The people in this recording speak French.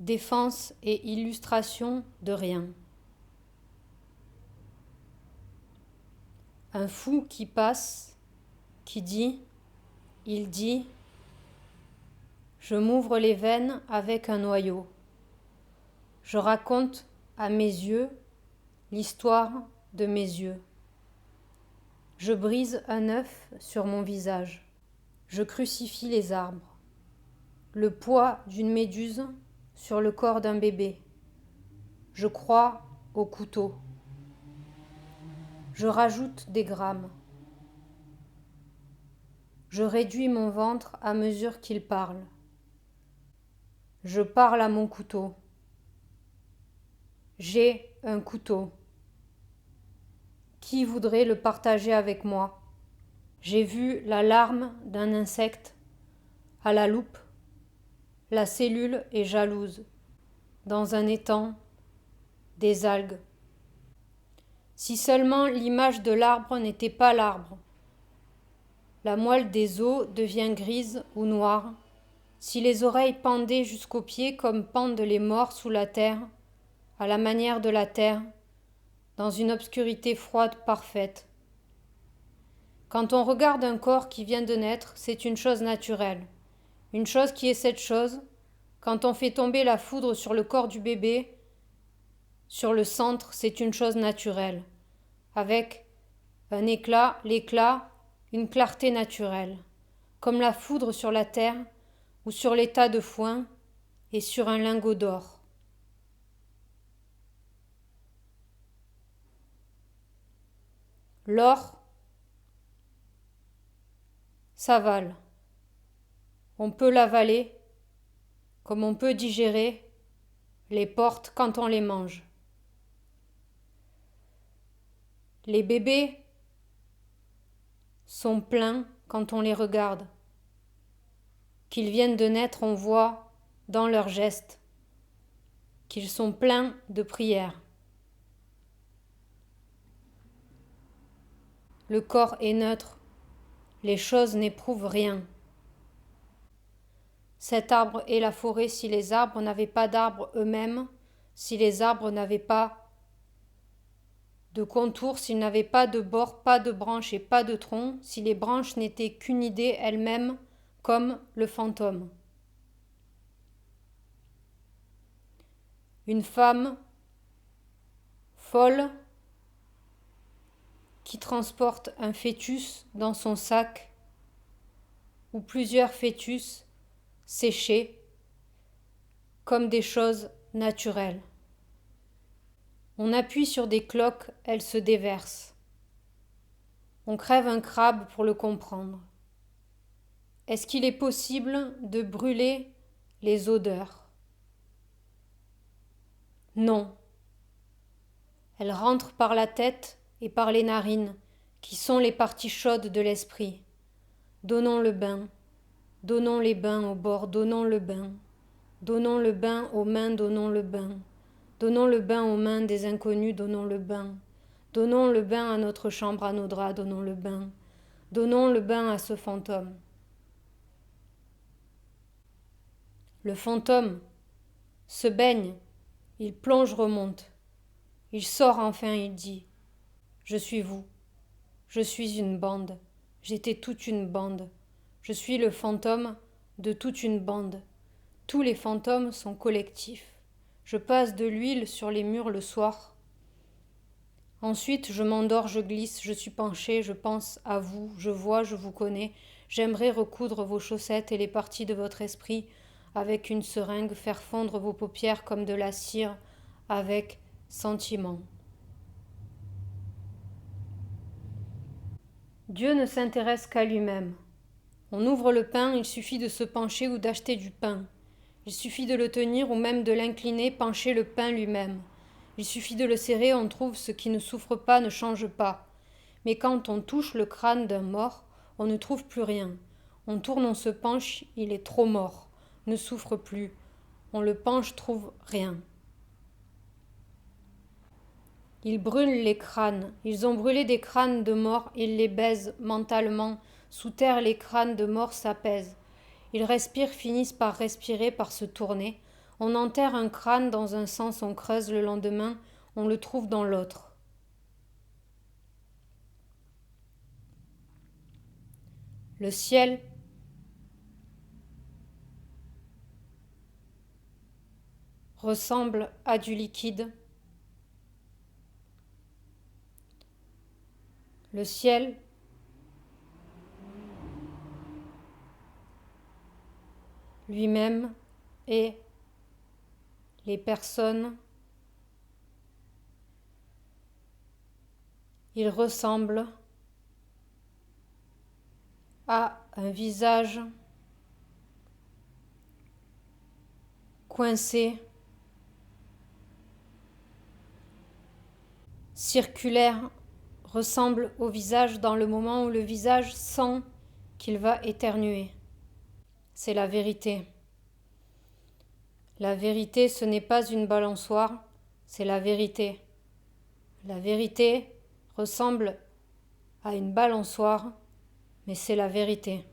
Défense et illustration de rien. Un fou qui passe, qui dit, il dit, je m'ouvre les veines avec un noyau. Je raconte à mes yeux l'histoire de mes yeux. Je brise un œuf sur mon visage. Je crucifie les arbres. Le poids d'une méduse sur le corps d'un bébé. Je crois au couteau. Je rajoute des grammes. Je réduis mon ventre à mesure qu'il parle. Je parle à mon couteau. J'ai un couteau. Qui voudrait le partager avec moi? J'ai vu la larme d'un insecte à la loupe. La cellule est jalouse. Dans un étang, des algues. Si seulement l'image de l'arbre n'était pas l'arbre. La moelle des os devient grise ou noire. Si les oreilles pendaient jusqu'aux pieds comme pendent les morts sous la terre, à la manière de la terre, dans une obscurité froide parfaite. Quand on regarde un corps qui vient de naître, c'est une chose naturelle. Une chose qui est cette chose, quand on fait tomber la foudre sur le corps du bébé, sur le centre, c'est une chose naturelle, avec un éclat, l'éclat, une clarté naturelle, comme la foudre sur la terre ou sur les tas de foin et sur un lingot d'or. L'or s'avale. On peut l'avaler, comme on peut digérer les portes quand on les mange. Les bébés sont pleins quand on les regarde. Qu'ils viennent de naître, on voit dans leurs gestes qu'ils sont pleins de prières. Le corps est neutre, les choses n'éprouvent rien. Cet arbre est la forêt si les arbres n'avaient pas d'arbres eux-mêmes, si les arbres n'avaient pas de contour, s'ils n'avaient pas de bords, pas de branches et pas de tronc, si les branches n'étaient qu'une idée elle-même, comme le fantôme. Une femme folle qui transporte un fœtus dans son sac ou plusieurs fœtus séchés comme des choses naturelles. On appuie sur des cloques, elles se déversent. On crève un crabe pour le comprendre. Est-ce qu'il est possible de brûler les odeurs? Non. Elles rentrent par la tête et par les narines, qui sont les parties chaudes de l'esprit. Donnons le bain, donnons les bains au bord, donnons le bain. Donnons le bain aux mains, donnons le bain. Donnons le bain aux mains des inconnus, donnons le bain. Donnons le bain à notre chambre, à nos draps, donnons le bain. Donnons le bain à ce fantôme. Le fantôme se baigne, il plonge, remonte. Il sort enfin, il dit « Je suis vous, je suis une bande, j'étais toute une bande, je suis le fantôme de toute une bande. Tous les fantômes sont collectifs. Je passe de l'huile sur les murs le soir. Ensuite, je m'endors, je glisse, je suis penchée, je pense à vous, je vois, je vous connais. J'aimerais recoudre vos chaussettes et les parties de votre esprit avec une seringue, faire fondre vos paupières comme de la cire avec sentiment. Dieu ne s'intéresse qu'à lui-même. On ouvre le pain, il suffit de se pencher ou d'acheter du pain. Il suffit de le tenir ou même de l'incliner, pencher le pain lui-même. Il suffit de le serrer, on trouve ce qui ne souffre pas ne change pas. Mais quand on touche le crâne d'un mort, on ne trouve plus rien. On tourne, on se penche, il est trop mort, ne souffre plus. On le penche, trouve rien. Ils brûlent les crânes. Ils ont brûlé des crânes de morts, ils les baisent mentalement. Sous terre, les crânes de morts s'apaisent. Ils respirent, finissent par respirer, par se tourner. On enterre un crâne dans un sens, on creuse le lendemain, on le trouve dans l'autre. Le ciel ressemble à du liquide. Le ciel lui-même et les personnes, il ressemble à un visage coincé, circulaire, ressemble au visage dans le moment où le visage sent qu'il va éternuer. C'est la vérité. La vérité, ce n'est pas une balançoire, c'est la vérité. La vérité ressemble à une balançoire, mais c'est la vérité.